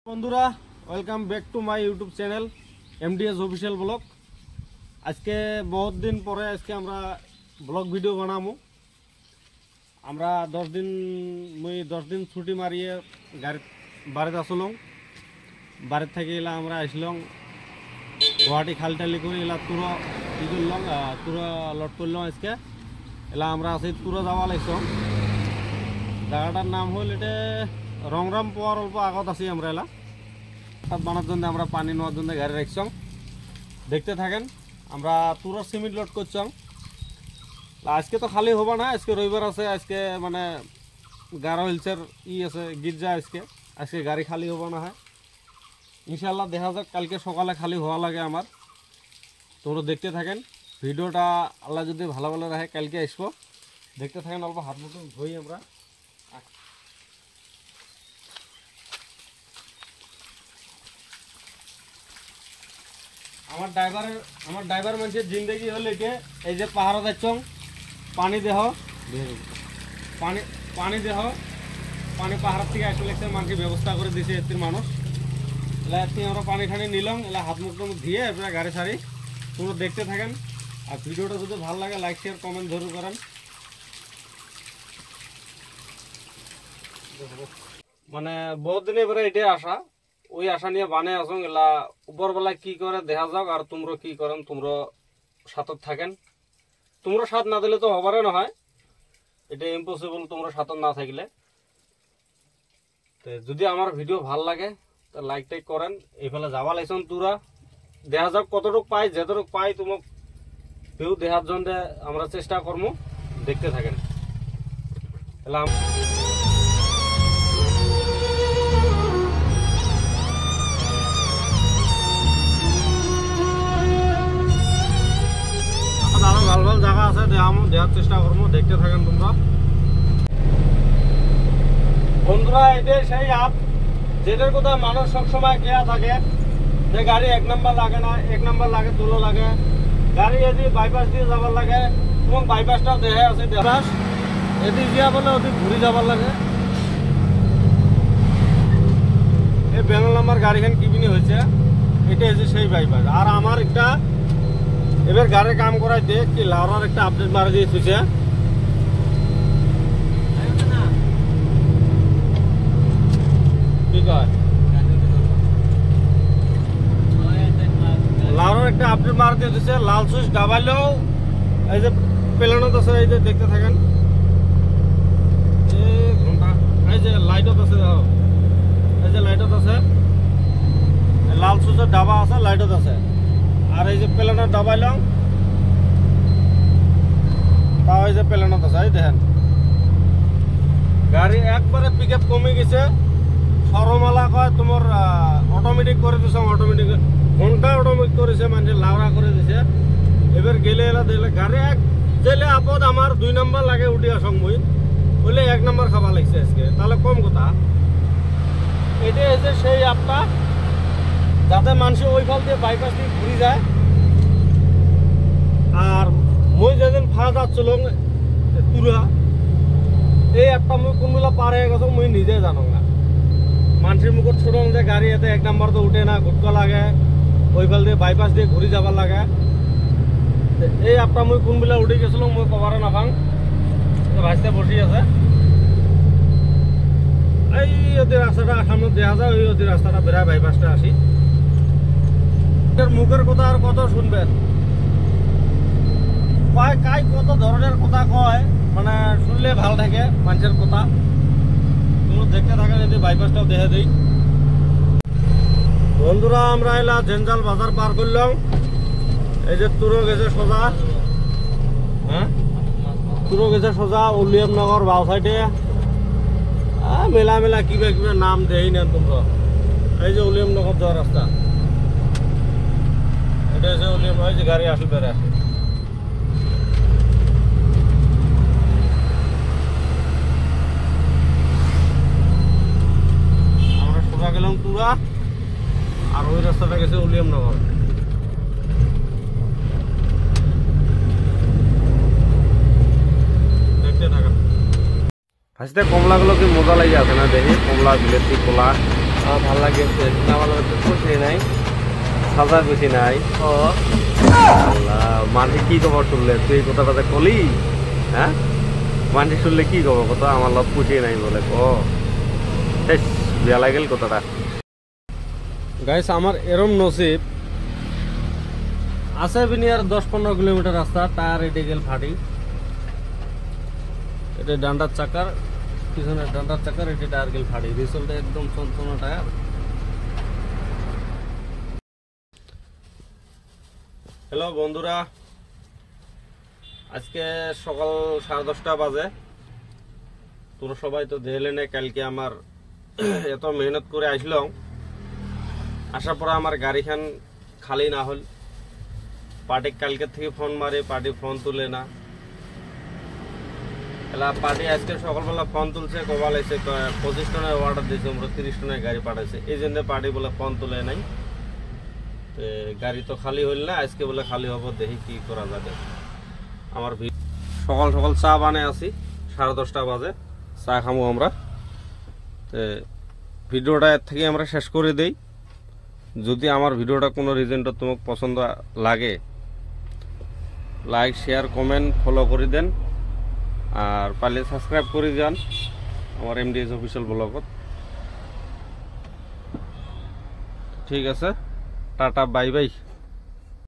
বন্ধুরা welcome back to my YouTube channel MDS official blog. আজকে বহুত দিন পরে আজকে আমরা ব্লগ ভিডিও বানাবো। আমরা 10 দিন ছুটি মারিয়ে গাড়ি বাড়িতে আসলাম। বাড়ির থেকে এলা আমরা আসলাম গুয়াহাটি খালটালি করে এলা তুরা ই করলাম, তুরা লট করলাম। আজকে এলা আমরা আছি তুরা যাওয়া লাগছাম। জায়গাটার নাম হল এটা রংরাম পাওয়ার অল্প আগত আছি আমরা। এলা বানার জন্য আমরা পানি নেওয়ার জন্য গাড়ি রাখছাম। দেখতে থাকেন আমরা তুরা সিমেন্ট লোড করছাম। আজকে তো খালি হবা না, আজকে রবিবার আছে। আজকে মানে 11 হিলসের আছে গির্জা। আজকে গাড়ি খালি হবা না হয় ইনশাল্লাহ। দেখা যাক কালকে সকালে খালি হওয়া লাগে আমার। তোমরা দেখতে থাকেন ভিডিওটা। আল্লাহ যদি ভালো ভালো রাখে কালকে আসবো। দেখতে থাকেন। অল্প হাত মতো ধুই আমরা। আমার ড্রাইভার মানুষের জিন্দগি হল এটা। এই যে পাহাড় যাচ্ছ, পানি দেহ পানি পাহাড় থেকে আসলে মানুষের ব্যবস্থা করে দিয়েছে এর মানুষ। এলা আমরা পানি ঠানি নিলাম। এলা হাত মুখ ধুয়ে এরপরে গাড়ি ছাড়ি। তোমরা দেখতে থাকেন। আর ভিডিওটা যদি ভালো লাগে লাইক শেয়ার কমেন্ট ধরে করেন। মানে বহুত দিন এবারে এটাই আসা, ওই আশা নিয়ে বানে আসুন। এলা উপরবেলায় কি করে দেখা যাক। আর তোমরা কি করেন, তোমরা সাথত থাকেন। তোমরা সাথ না দিলে তো হবারে না হয়, এটা ইম্পসিবল তোমরা সাথত না থাকলে। তো যদি আমার ভিডিও ভাল লাগে তো লাইক টাইক করেন। এইফালে যাওয়া লাগছেন তুরা। দেখা যাক কতটুক পাই, যেতটুক পাই তোমাক কেউ দেখার জন্য আমরা চেষ্টা করবো। দেখতে থাকেন। এলাম ভাল ভাল জায়গা আছে, দেখার চেষ্টা করবো। দেখতে থাকেন তোমরা। বন্ধুরা এটাই সেই অ্যাপ যেটার কথা মানুষ সবসময় কেয়া থাকে যে গাড়ি 1 নাম্বার লাগে না, 1 নাম্বার লাগে, তুলো লাগে। গাড়ি যদি বাইপাস দিয়ে যাবার লাগে এবং বাইপাসটাও দেহে আছে। বাইপাস এদিক দিয়া বলে ওদিক ঘুরে যাবার লাগে। এই বেঙ্গল নাম্বার গাড়িখান কিবিনি হয়েছে, এটা হচ্ছে সেই বাইপাস। আর আমার একটা এবার গাড়ির কাম করাইতে কি লাউরার একটা আপডেট মারা দিয়ে দিয়েছে। কি কয় লাউরার একটা আপডেট মারা দিয়ে দিয়েছে। লাল সুইচ দাবাইলেও এই যে পেলানোত আছে, এই যে দেখতে থাকেন। এই যে লাইটত আছে, এই যে লাইটত আছে, লাল সুইচের ডাবা আছে, লাইটত আছে। আর এই যে পেলানোর দাবাইলাম তাও এই যে পেলানোত আছে। এই দেখেন গাড়ি একবারে পিক আপ কমে গেছে। সরমালা কয় তোমার অটোমেটিক করে দিছে, অটোমেটিক ঘন্টা অটোমেটিক করেছে, মানে লাউরা করে দিছে। এবার গেলে এলা দিলে গাড়ি এক যেলে আপদ আমার 2 নাম্বার লাগে উঠে আসং মই বলে 1 নাম্বার খাবা লাগছে আজকে। তাহলে কম কথা। এটা হচ্ছে সেই আপটা যাতে মানুষ ওই ফল দিয়ে বাইপাস দিয়ে ঘুরে যায়। আর মই যেদিন ফাঁকা যাচ্ছিল তুরা, এই একটা মই কোনগুলা পার হয়ে গেছে মই নিজে জানো না। মানুষের মুখত ছোড়ন যে গাড়ি এতে 1 নাম্বার তো উঠে না, ঘুটকা লাগে, ওই ফল দিয়ে বাইপাস দিয়ে ঘুরে যাবার লাগে। এই একটা মই কোনগুলা উঠে গেছিল মই কবারে নাপাং। ভাইসতে বসি আছে এই ওদের রাস্তাটা সামনে দেখা যায়। ওই ওদের রাস্তাটা বেড়ায় বাইপাসটা আসি। মুখের কথা আর কত শুনবেন, কাই কত ধরনের কথা কয়, মানে শুনলে ভালো থাকে মানুষের কথা। তোমরা দেখতে থাকে যদি বাইপাসটাও দেখে দিই। বন্ধুরা আমরা এলা জেনজাল বাজার পার করলাম। এই যে তুরো গেছে সোজা, তুরো গেছে সোজা উলিয়ামনগর বাউ সাইডে। মেলা মেলা কিবা কিবা নাম দেই না তোমরা। এই যে উলিয়ামনগর যাওয়ার রাস্তা, এটা হচ্ছে উলিয়াম। এই যে গাড়ি আসলে বেড়ে আসে। আমরা সোজা গেলাম তুরা, আর ওই রাস্তাটা গেছে উলিয়ামনগর। দেখতে থাকেন। ভাজতে কমলাগুলো কি মজা লাগে আছে না, দেখি কমলা বিলেতি কলা ভাল লাগেছে আমার তো খুশি নাই সাজা খুশি নাই মানসি কি খবর শুনলে তুই এই কথাটা কলি হ্যাঁ মানসি শুনলে কি খবর কথা আমার লব খুশি নাই বলে বেয়া লাগিল কথাটা গাইস আমার এরম নসিব আছে বিনিয়ার 10-15 কিলোমিটার রাস্তা টায়ার এটে গেল ফাটি এটা ডান্ডার চাকার পিছনে ডান্ডার চাকার এটি টায়ার গেল ফাটি রিসল্ট একদম চনচনা টায়ার। হ্যালো বন্ধুরা, আজকে সকাল 10:30 বাজে। তোমরা সবাই তো দেখলে না কালকে আমার এত মেহনত করে আসলাম, আসার পর আমার গাড়িখান খালি না হল। পার্টি কালকে থেকে ফোন মারে, পার্টি ফোন তুলে না। এলা পার্টি আজকে সকালবেলা ফোন তুলছে, কবাল এসে 25 টনের অর্ডার দিয়েছে, আমরা 30 টনের গাড়ি পাঠাইছে। এই জন্য পার্টি বলে ফোন তুলে নাই। গাড়ি তো খালি হইল না, আজকে বলে খালি হবো, দেখি কি করা যাবে। আমার সকাল সকাল চা বানায় আসি, 10:30 বাজে চা খামো আমরা। ভিডিওটা এর থেকে আমরা শেষ করে দেই। যদি আমার ভিডিওটা কোনো রিজনটা তোমাকে পছন্দ লাগে, লাইক শেয়ার কমেন্ট ফলো করে দেন, আর পারলে সাবস্ক্রাইব করে যান আমার এমডিএস অফিসিয়াল ব্লগত। ঠিক আছে, টাটা বাই বাই।